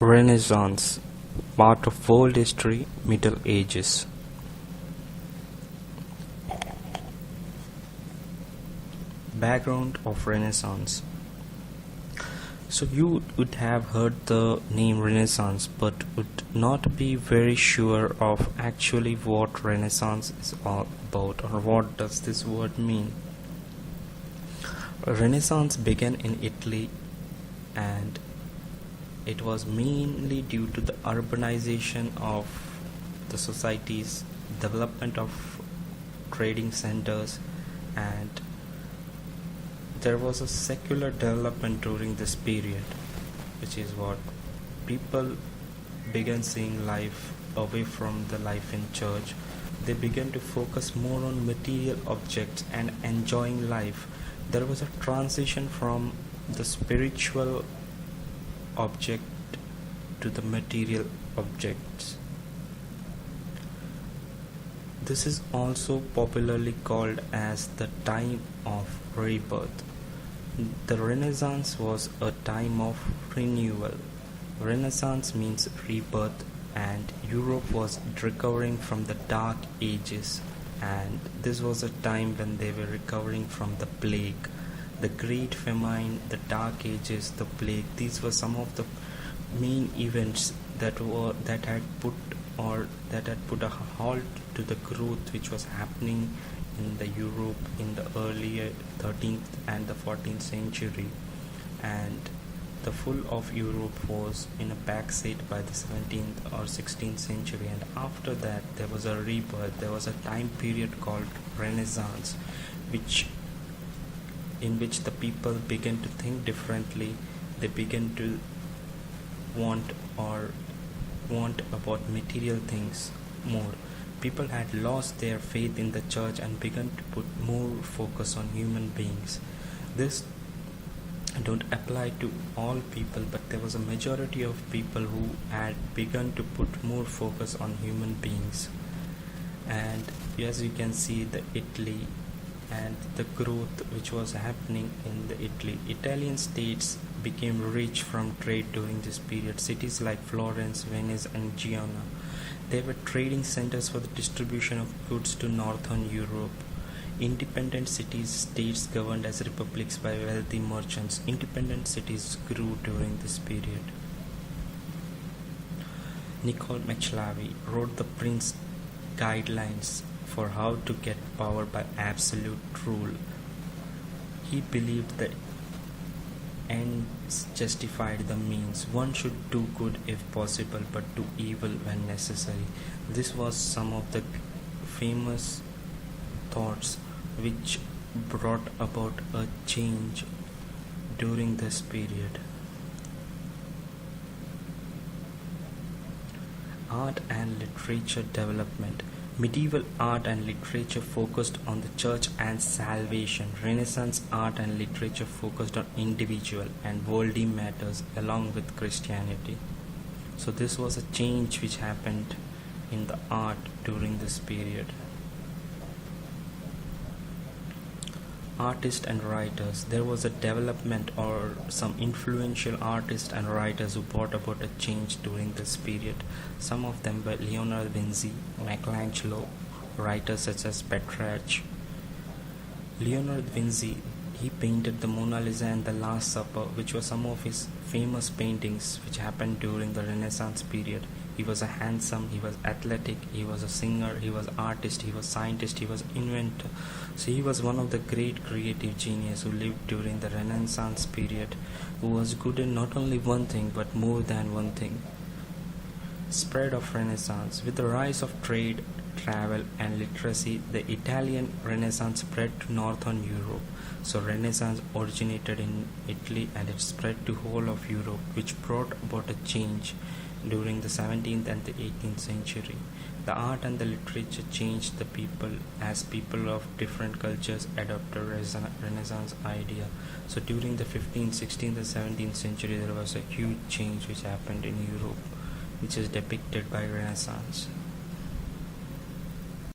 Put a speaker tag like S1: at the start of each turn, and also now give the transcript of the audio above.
S1: Renaissance, part of world history, Middle Ages. Background of Renaissance. So you would have heard the name Renaissance but would not be very sure of actually what Renaissance is all about, or what does this word mean. Renaissance began in Italy, and it was mainly due to the urbanization of the societies, development of trading centers, and there was a secular development during this period, which is what people began seeing life away from the life in church. They began to focus more on material objects and enjoying life. There was a transition from the spiritual object to the material objects. This is also popularly called as the time of rebirth. The Renaissance was a time of renewal. Renaissance means rebirth, and Europe was recovering from the Dark Ages, and this was a time when they were recovering from the plague, the Great Famine, the Dark Ages, the plague. These were some of the main events that had put a halt to the growth which was happening in the Europe in the earlier 13th and the 14th century, and the full of Europe was in a backseat by the 17th or 16th century. And after that there was a rebirth. There was a time period called Renaissance, in which the people began to think differently. They began to want about material things more. People had lost their faith in the church and began to put more focus on human beings. This don't apply to all people, but there was a majority of people who had begun to put more focus on human beings. And as you can see, the Italy and the growth which was happening in the Italian states became rich from trade during this period. Cities like Florence, Venice and Genoa, they were trading centers for the distribution of goods to northern Europe. Independent states governed as republics by wealthy merchants. Independent cities grew during this period. Michelangelo wrote the Prince Guidelines for how to get power by absolute rule. He believed that ends justified the means. One should do good if possible, but do evil when necessary. This was some of the famous thoughts which brought about a change during this period. Art and literature development. Medieval art and literature focused on the church and salvation. Renaissance art and literature focused on individual and worldly matters along with Christianity. So this was a change which happened in the art during this period. Artists and writers. There was a development, or some influential artists and writers who brought about a change during this period. Some of them were Leonardo da Vinci, Michelangelo, writers such as Petrarch. Leonardo da Vinci, he painted the Mona Lisa and the Last Supper, which were some of his famous paintings which happened during the Renaissance period. He was handsome, he was athletic, he was a singer, he was artist, he was scientist, he was inventor. So he was one of the great creative genius who lived during the Renaissance period, who was good in not only one thing but more than one thing. Spread of Renaissance. With the rise of trade, travel and literacy, the Italian Renaissance spread to northern Europe. So Renaissance originated in Italy and it spread to whole of Europe, which brought about a change during the 17th and the 18th century. The art and the literature changed the people as people of different cultures adopted Renaissance idea. So during the 15th, 16th and 17th century there was a huge change which happened in Europe, which is depicted by Renaissance.